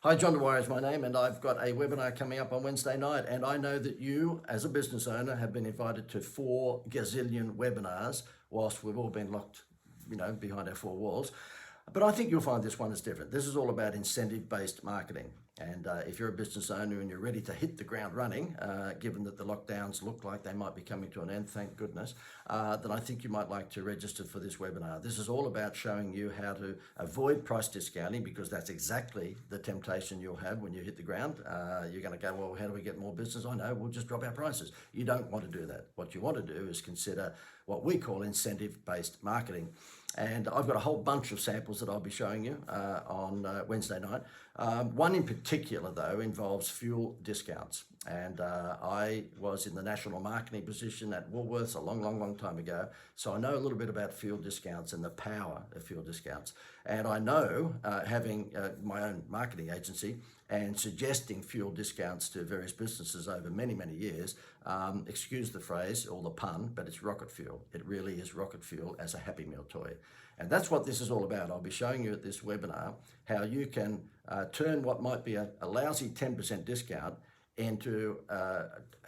Hi, John Dwyer is my name, and I've got a webinar coming up on Wednesday night. And I know that you, as a business owner, have been invited to 4 gazillion webinars whilst we've all been locked, behind our 4 walls. But I think you'll find this one is different. This is all about incentive-based marketing. And if you're a business owner and you're ready to hit the ground running, given that the lockdowns look like they might be coming to an end, thank goodness, then I think you might like to register for this webinar. This is all about showing you how to avoid price discounting, because that's exactly the temptation you'll have when you hit the ground. You're going to go, well, how do we get more business? I know, we'll just drop our prices. You don't want to do that. What you want to do is consider what we call incentive-based marketing. And I've got a whole bunch of samples that I'll be showing you on Wednesday night. One in particular, though, involves fuel discounts. And I was in the national marketing position at Woolworths a long time ago. So I know a little bit about fuel discounts and the power of fuel discounts. And I know, having my own marketing agency and suggesting fuel discounts to various businesses over many years, excuse the phrase or the pun, but it's rocket fuel. It really is rocket fuel as a Happy Meal toy. And that's what this is all about. I'll be showing you at this webinar how you can turn what might be a lousy 10% discount into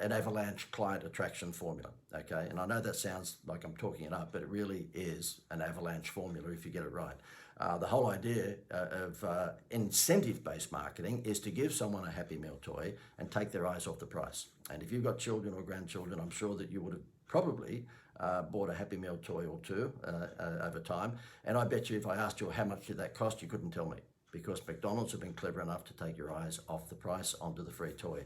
an avalanche client attraction formula, okay? And I know that sounds like I'm talking it up, but it really is an avalanche formula if you get it right. The whole idea of incentive-based marketing is to give someone a Happy Meal toy and take their eyes off the price. And if you've got children or grandchildren, I'm sure that you would have probably bought a Happy Meal toy or two over time. And I bet you if I asked you how much did that cost, you couldn't tell me, because McDonald's have been clever enough to take your eyes off the price onto the free toy.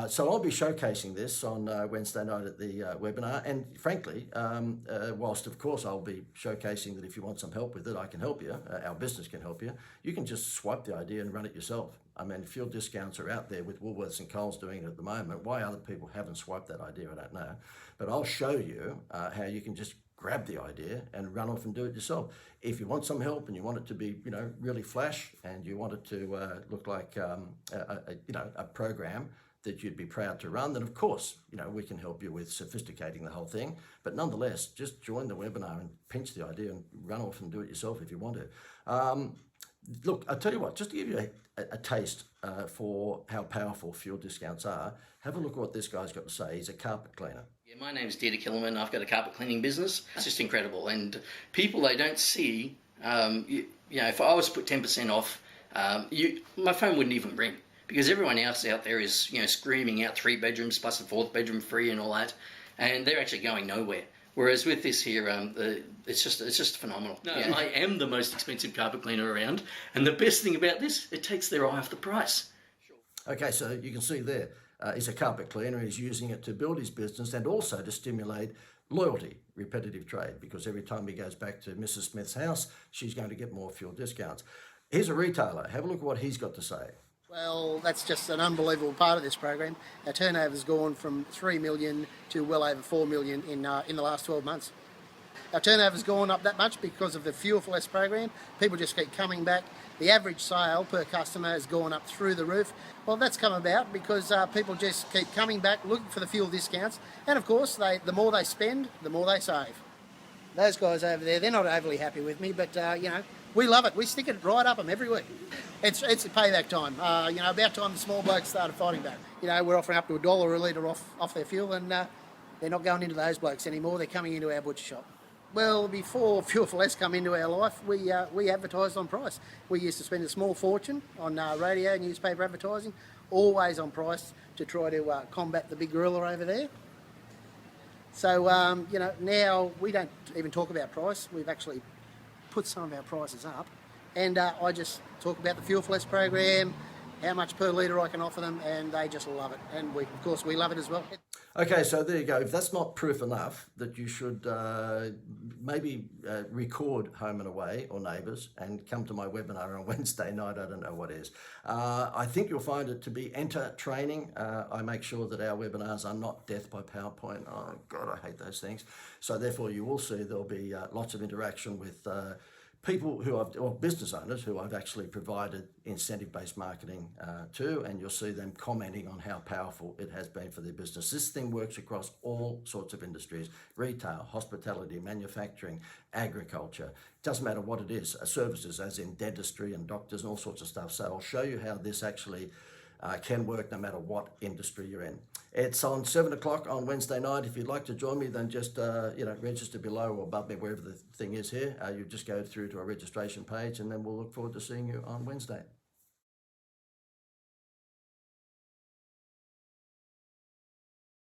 So I'll be showcasing this on Wednesday night at the webinar. And frankly, whilst of course I'll be showcasing that if you want some help with it, I can help you, our business can help you, you can just swipe the idea and run it yourself. I mean, fuel discounts are out there with Woolworths and Coles doing it at the moment. Why other people haven't swiped that idea, I don't know. But I'll show you how you can just grab the idea and run off and do it yourself. If you want some help and you want it to be, really flash, and you want it to look like, a program that you'd be proud to run, then of course, we can help you with sophisticating the whole thing. But nonetheless, just join the webinar and pinch the idea and run off and do it yourself if you want to. Look, I'll tell you what, just to give you a taste for how powerful fuel discounts are, have a look at what this guy's got to say. He's a carpet cleaner. Yeah, my name's Dieter Killerman. I've got a carpet cleaning business. It's just incredible. And people, they don't see, if I was to put 10% off, my phone wouldn't even ring, because everyone else out there is, screaming out 3 bedrooms plus a 4th bedroom free and all that. And they're actually going nowhere. Whereas with this here, it's just phenomenal. No, yeah, I am the most expensive carpet cleaner around, and the best thing about this, it takes their eye off the price. Okay, so you can see there, he's a carpet cleaner. He's using it to build his business and also to stimulate loyalty, repetitive trade, because every time he goes back to Mrs. Smith's house, she's going to get more fuel discounts. Here's a retailer. Have a look at what he's got to say. Well, that's just an unbelievable part of this program. Our turnover's gone from 3 million to well over 4 million in the last 12 months. Our turnover's gone up that much because of the Fuel for Less program. People just keep coming back. The average sale per customer has gone up through the roof. Well, that's come about because people just keep coming back looking for the fuel discounts. And of course, the more they spend, the more they save. Those guys over there, they're not overly happy with me, but we love it. We stick it right up them every week. It's payback time. About time the small blokes started fighting back. We're offering up to $1 a litre off their fuel, and they're not going into those blokes anymore. They're coming into our butcher shop. Well, before Fuel for Less come into our life, we advertised on price. We used to spend a small fortune on radio, newspaper advertising, always on price to try to combat the big gorilla over there. So, now we don't even talk about price. We've actually put some of our prices up, and I just talk about the Fuel for Less program, how much per litre I can offer them, and they just love it. And of course, we love it as well. Okay, so there you go. If that's not proof enough that you should maybe record Home and Away or Neighbours and come to my webinar on Wednesday night, I don't know what is. I think you'll find it to be training. I make sure that our webinars are not death by PowerPoint. Oh God, I hate those things. So therefore you will see there'll be lots of interaction with people who I've, or business owners who I've actually provided incentive-based marketing to, and you'll see them commenting on how powerful it has been for their business. This thing works across all sorts of industries: retail, hospitality, manufacturing, agriculture. Doesn't matter what it is, services as in dentistry and doctors and all sorts of stuff. So I'll show you how this actually can work no matter what industry you're in. It's on 7 o'clock on Wednesday night. If you'd like to join me, then just register below or above me, wherever the thing is here. You just go through to our registration page, and then we'll look forward to seeing you on Wednesday.